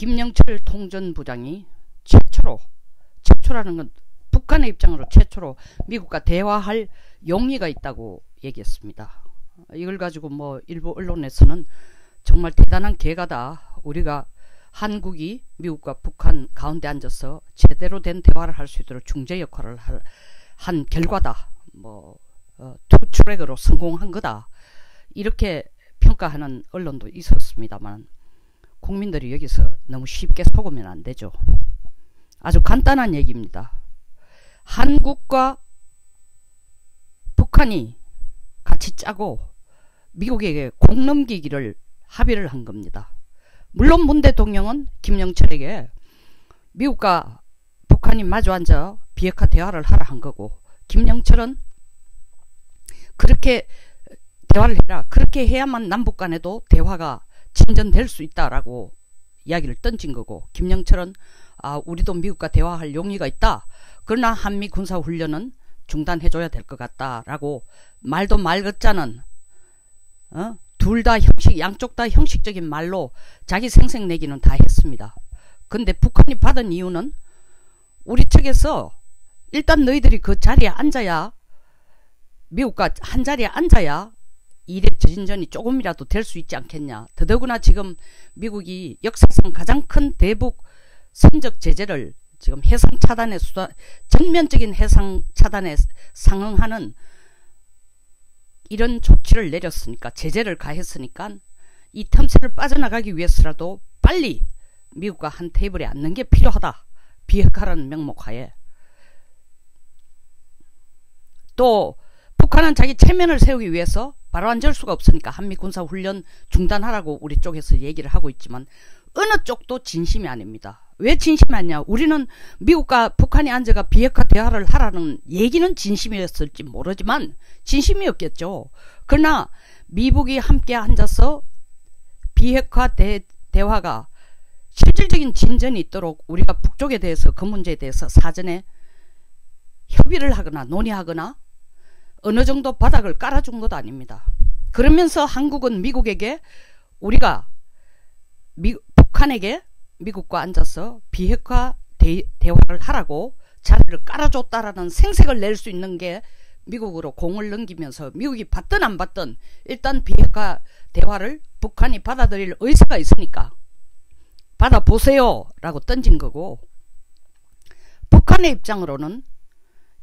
김영철 통전부장이 최초라는 건 북한의 입장으로 최초로 미국과 대화할 용의가 있다고 얘기했습니다. 이걸 가지고 뭐 일부 언론에서는 정말 대단한 개가다. 우리가 한국이 미국과 북한 가운데 앉아서 제대로 된 대화를 할 수 있도록 중재 역할을 한 결과다. 뭐 투트랙으로 성공한 거다. 이렇게 평가하는 언론도 있었습니다만 국민들이 여기서 너무 쉽게 속으면 안 되죠. 아주 간단한 얘기입니다. 한국과 북한이 같이 짜고 미국에게 공 넘기기를 합의를 한 겁니다. 물론 문 대통령은 김영철에게 미국과 북한이 마주 앉아 비핵화 대화를 하라 한 거고, 김영철은 그렇게 대화를 해라, 그렇게 해야만 남북 간에도 대화가 진전될 수 있다라고 이야기를 던진 거고, 김영철은 우리도 미국과 대화할 용의가 있다. 그러나 한미 군사훈련은 중단해줘야 될 것 같다라고 말도 말 같자는 둘 다 양쪽 다 형식적인 말로 자기 생색내기는 다 했습니다. 근데 북한이 받은 이유는 우리 측에서 일단 너희들이 그 자리에 앉아야, 미국과 한 자리에 앉아야 일의 진전이 조금이라도 될 수 있지 않겠냐. 더더구나 지금 미국이 역사상 가장 큰 대북 선적 제재를 지금 해상 차단의 전면적인 해상 차단에 상응하는 이런 조치를 내렸으니까, 제재를 가했으니까 이 틈새를 빠져나가기 위해서라도 빨리 미국과 한 테이블에 앉는 게 필요하다. 비핵화라는 명목하에. 또 북한은 자기 체면을 세우기 위해서 바로 앉을 수가 없으니까 한미 군사훈련 중단하라고 우리 쪽에서 얘기를 하고 있지만 어느 쪽도 진심이 아닙니다. 왜 진심이 아니냐. 우리는 미국과 북한이 앉아가 비핵화 대화를 하라는 얘기는 진심이었을지 모르지만 진심이었겠죠. 그러나 미국이 함께 앉아서 비핵화 대화가 실질적인 진전이 있도록 우리가 북쪽에 대해서 그 문제에 대해서 사전에 협의를 하거나 논의하거나 어느 정도 바닥을 깔아준 것도 아닙니다. 그러면서 한국은 미국에게 우리가 북한에게 미국과 앉아서 비핵화 대화를 하라고 자리를 깔아줬다라는 생색을 낼 수 있는 게 미국으로 공을 넘기면서 미국이 받든 안 받든 일단 비핵화 대화를 북한이 받아들일 의사가 있으니까 받아보세요 라고 던진 거고, 북한의 입장으로는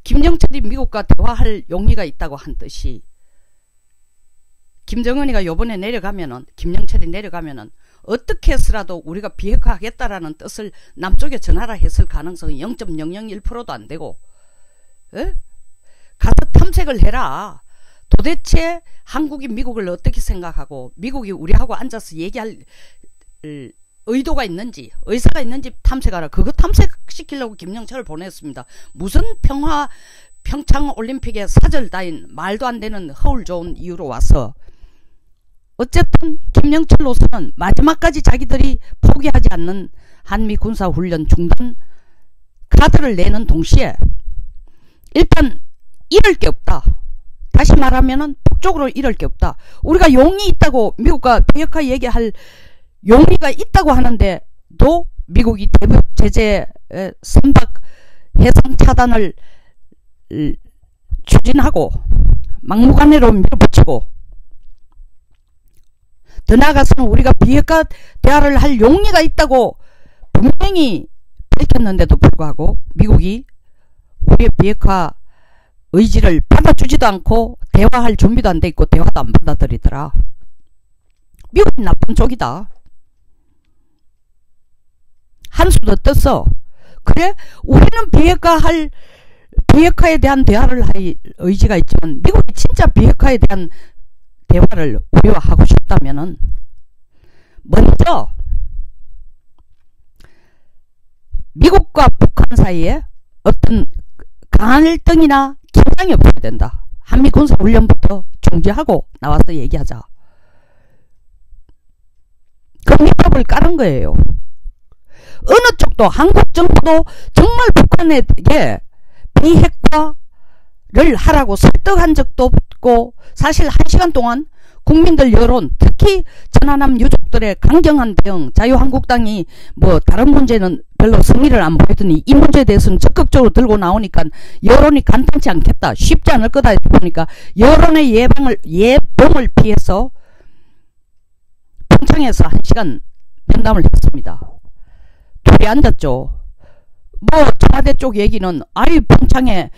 김정철이 미국과 대화할 용의가 있다고 한 뜻이 김정은이가 요번에 내려가면은, 김영철이 내려가면은 어떻게 해서라도 우리가 비핵화하겠다라는 뜻을 남쪽에 전하라 했을 가능성이 0.001%도 안 되고, 가서 탐색을 해라. 도대체 한국이 미국을 어떻게 생각하고 미국이 우리하고 앉아서 얘기할 의도가 있는지, 의사가 있는지 탐색하라. 그거 탐색시키려고 김영철을 보냈습니다. 무슨 평창 올림픽에 사절 따인 말도 안 되는 허울 좋은 이유로 와서. 어쨌든 김영철로서는 마지막까지 자기들이 포기하지 않는 한미 군사훈련 중단 카드를 내는 동시에 일단 잃을 게 없다. 다시 말하면은 북쪽으로 잃을 게 없다. 우리가 용이 있다고, 미국과 비핵화 얘기할 용의가 있다고 하는데 또 미국이 대북 제재 선박 해상 차단을 추진하고 막무가내로 밀어붙이고, 더 나아가서는 우리가 비핵화 대화를 할 용의가 있다고 분명히 밝혔는데도 불구하고 미국이 우리의 비핵화 의지를 받아주지도 않고 대화할 준비도 안 돼 있고 대화도 안 받아들이더라. 미국이 나쁜 쪽이다. 한수도 떴어. 그래? 우리는 비핵화에 대한 대화를 할 의지가 있지만 미국이 진짜 비핵화에 대한 대화를 우리와 하고 싶다면은 먼저 미국과 북한 사이에 어떤 갈등이나 긴장이 없어야 된다. 한미 군사훈련부터 중지하고 나와서 얘기하자. 그 밑밥을 깔은 거예요. 어느 쪽도, 한국 정부도 정말 북한에게 비핵화를 하라고 설득한 적도 없고, 사실 1시간 동안 국민들 여론, 특히 전하남 유족 미국들의 강경한 대응, 자유한국당이 뭐 다른 문제는 별로 승리를 안 보이더니 이 문제에 대해서는 적극적으로 들고 나오니까 여론이 간단치 않겠다, 쉽지 않을 거다 보니까 여론의 예봉을 피해서 평창에서 1시간 면담을 했습니다. 둘이 앉았죠. 뭐 청와대 쪽 얘기는 아이 평창에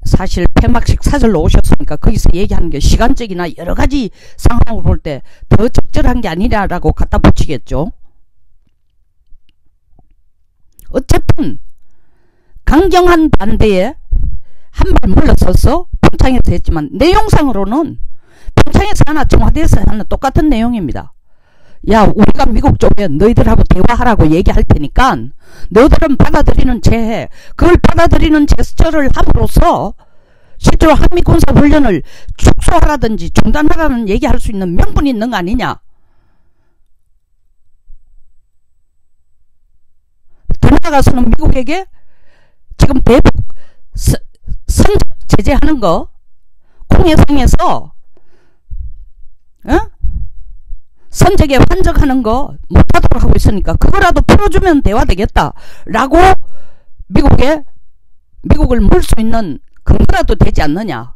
사실 폐막식 사절로 오셨으니까 거기서 얘기하는 게 시간적이나 여러가지 상황을 볼 때 더 적절한 게 아니냐라고 갖다 붙이겠죠. 어쨌든 강경한 반대에 한 발 물러서서 평창에서 했지만 내용상으로는 평창에서 하나 청와대에서 하나 똑같은 내용입니다. 야, 우리가 미국 쪽에 너희들하고 대화하라고 얘기할 테니까 너희들은 받아들이는 제해, 그걸 받아들이는 제스처를 함으로써 실제로 한미 군사 훈련을 축소하라든지 중단하라는 얘기할 수 있는 명분이 있는 거 아니냐. 더 나아가서는 미국에게 지금 대북 선적 제재하는 거 공해상에서 선적에 환적하는 거 못하도록 하고 있으니까 그거라도 풀어주면 대화되겠다 라고 미국을 물 수 있는 근거라도 되지 않느냐.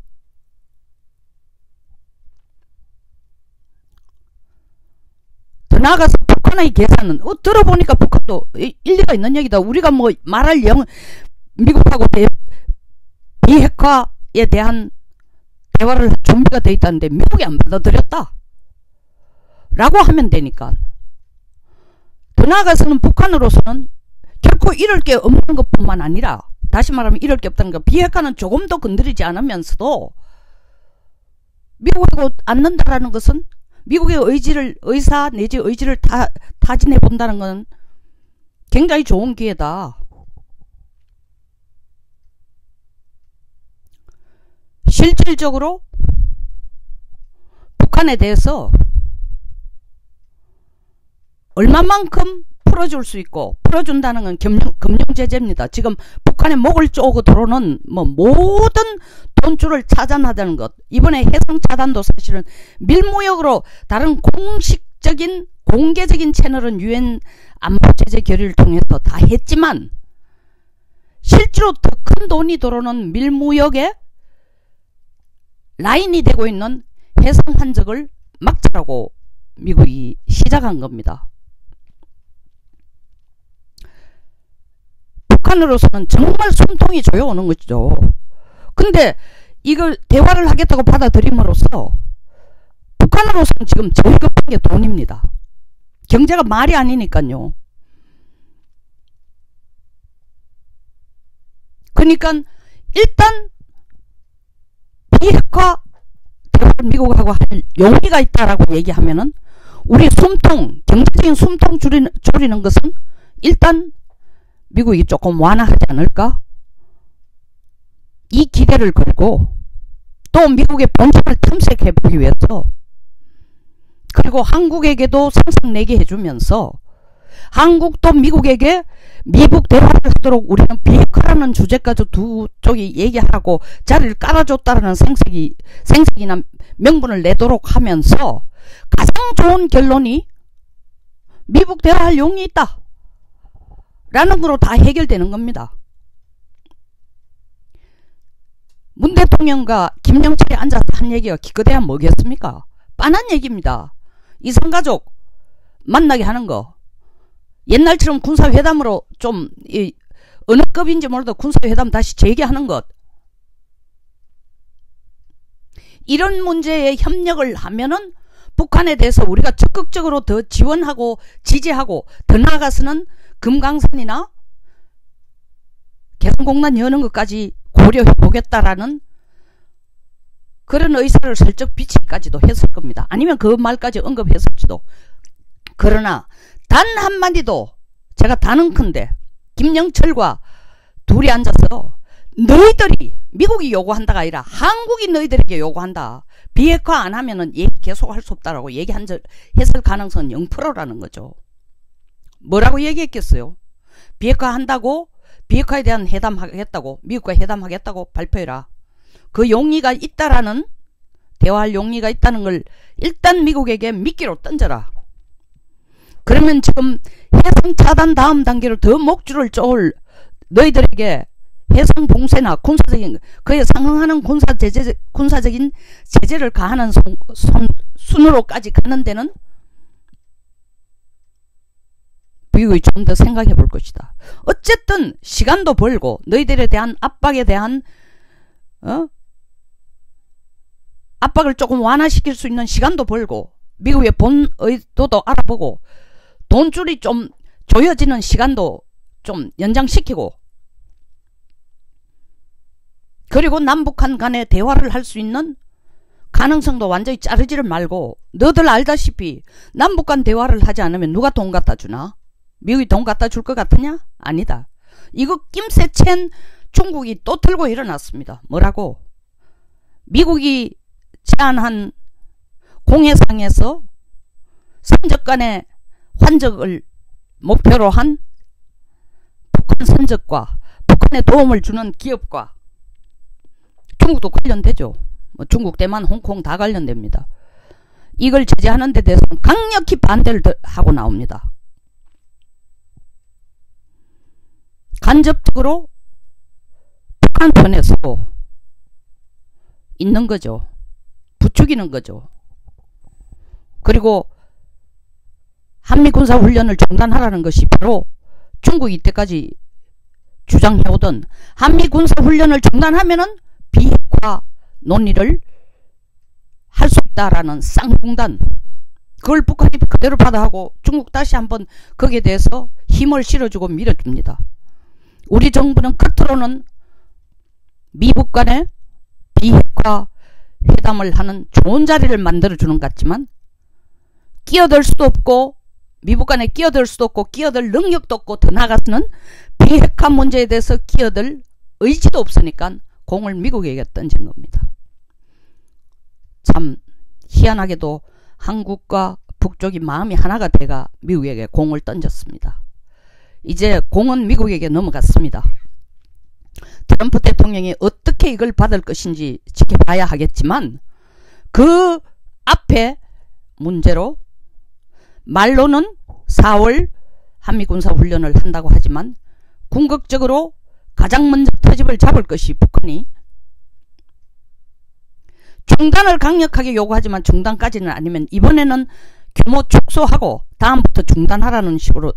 더 나아가서 북한의 계산은 들어보니까 북한도 일리가 있는 얘기다. 우리가 뭐 말할 미국하고 비핵화에 대한 대화를 준비가 돼 있다는데 미국이 안 받아들였다 라고 하면 되니까. 더 나아가서는 북한으로서는 결코 잃을 게 없는 것뿐만 아니라, 다시 말하면 잃을 게 없다는 거, 비핵화는 조금 더 건드리지 않으면서도 미국하고 앉는다라는 것은 미국의 의사 내지 의지를 타진해 본다는 건 굉장히 좋은 기회다. 실질적으로 북한에 대해서 얼마만큼 풀어줄 수 있고, 풀어준다는 건 금융제재입니다. 지금 북한의 목을 쪼고 들어오는 모든 돈줄을 차단하자는 것. 이번에 해상 차단도 사실은 밀무역으로 다른 공식적인 공개적인 채널은 유엔 안보제재 결의를 통해서 다 했지만 실제로 더 큰 돈이 들어오는 밀무역에 라인이 되고 있는 해상 한적을 막자라고 미국이 시작한 겁니다. 북한으로서는 정말 숨통이 조여오는 거죠. 근데 이걸 대화를 하겠다고 받아들임으로써 북한으로서는 지금 제일 급한 게 돈입니다. 경제가 말이 아니니까요. 그러니까 일단 비핵화 대화를 미국하고 할 용의가 있다라고 얘기하면은 우리 숨통, 경제적인 숨통 줄이는 것은 일단 미국이 조금 완화하지 않을까? 이 기대를 걸고 또 미국의 본성을 탐색해보기 위해서, 그리고 한국에게도 상상내게 해주면서 한국도 미국에게 미국 대화를 하도록 우리는 비핵화라는 주제까지 두 쪽이 얘기하라고 자리를 깔아줬다라는 생색이나 명분을 내도록 하면서 가장 좋은 결론이 미국 대화할 용이 있다 라는 거로 다 해결되는 겁니다. 문 대통령과 김영철이 앉아서 한 얘기가 기껏해야 뭐겠습니까? 빤한 얘기입니다. 이산가족 만나게 하는 거. 옛날처럼 군사회담으로 좀 어느 급인지 몰라도 군사회담 다시 재개하는 것. 이런 문제에 협력을 하면은 북한에 대해서 우리가 적극적으로 더 지원하고 지지하고, 더 나아가서는 금강산이나 개성공단 여는 것까지 고려해 보겠다라는 그런 의사를 슬쩍 비치기까지도 했을 겁니다. 아니면 그 말까지 언급했을지도. 그러나 단 한마디도, 제가 단언컨대 김영철과 둘이 앉아서 너희들이, 미국이 요구한다가 아니라 한국이 너희들에게 요구한다, 비핵화 안 하면은 계속 할 수 없다라고 했을 가능성은 0%라는 거죠. 뭐라고 얘기했겠어요? 비핵화 한다고, 비핵화에 대한 회담하겠다고, 미국과 회담하겠다고 발표해라. 그 용의가 있다라는, 대화할 용의가 있다는 걸 일단 미국에게 미끼로 던져라. 그러면 지금 해상 차단 다음 단계로 더 목줄을 쪼을 너희들에게 해상 봉쇄나 군사적인 그에 상응하는 군사적인 제재를 가하는 순으로까지 가는 데는 미국이 좀 더 생각해 볼 것이다. 어쨌든 시간도 벌고 너희들에 대한 압박에 대한 압박을 조금 완화시킬 수 있는 시간도 벌고 미국의 본 의도도 알아보고 돈줄이 좀 조여지는 시간도 좀 연장시키고 그리고 남북한 간에 대화를 할 수 있는 가능성도 완전히 자르지를 말고 너들 알다시피 남북간 대화를 하지 않으면 누가 돈 갖다 주나? 미국이 돈 갖다 줄 것 같으냐? 아니다. 이거 낌새 챈 중국이 또 들고 일어났습니다. 뭐라고? 미국이 제안한 공해상에서 선적 간의 환적을 목표로 한 북한 선적과 북한에 도움을 주는 기업과 중국도 관련되죠. 뭐 중국, 대만, 홍콩 다 관련됩니다. 이걸 제재하는 데 대해서는 강력히 반대를 하고 나옵니다. 간접적으로 북한 편에 서고 있는 거죠. 부추기는 거죠. 그리고 한미군사훈련을 중단하라는 것이 바로 중국이 이때까지 주장해오던 한미군사훈련을 중단하면은 비핵화 논의를 할 수 있다라는 쌍중단, 그걸 북한이 그대로 받아하고 중국 다시 한번 거기에 대해서 힘을 실어주고 밀어줍니다. 우리 정부는 겉으로는 미국 간의 비핵화 회담을 하는 좋은 자리를 만들어주는 것 같지만 끼어들 수도 없고 미국 간에 끼어들 수도 없고 끼어들 능력도 없고 더 나아가서는 비핵화 문제에 대해서 끼어들 의지도 없으니까 공을 미국에게 던진 겁니다. 참 희한하게도 한국과 북쪽이 마음이 하나가 돼가 미국에게 공을 던졌습니다. 이제 공은 미국에게 넘어갔습니다. 트럼프 대통령이 어떻게 이걸 받을 것인지 지켜봐야 하겠지만 그 앞에 문제로 말로는 4월 한미군사훈련을 한다고 하지만 궁극적으로 가장 먼저 터집을 잡을 것이 북한이 중단을 강력하게 요구하지만 중단까지는 아니면 이번에는 규모 축소하고 다음부터 중단하라는 식으로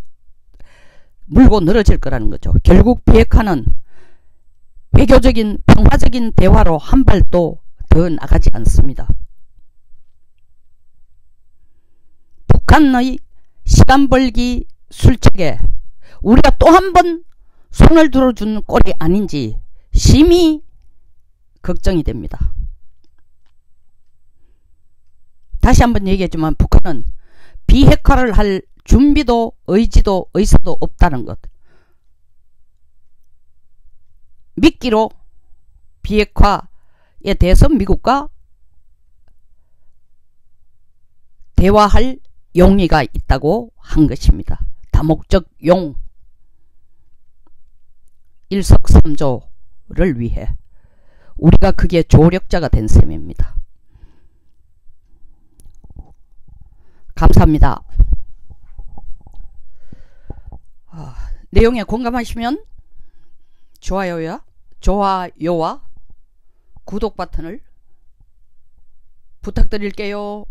물고 늘어질 거라는 거죠. 결국 비핵화는 외교적인 평화적인 대화로 한 발도 더 나가지 않습니다. 북한의 시간 벌기 술책에 우리가 또 한 번 손을 들어준 꼴이 아닌지 심히 걱정이 됩니다. 다시 한번 얘기했지만 북한은 비핵화를 할 준비도 의지도 의사도 없다는 것. 미끼로 비핵화에 대해서 미국과 대화할 용의가 있다고 한 것입니다. 다목적 용 일석삼조를 위해 우리가 그게 조력자가 된 셈입니다. 감사합니다. 내용에 공감하시면 좋아요와 구독 버튼을 부탁드릴게요.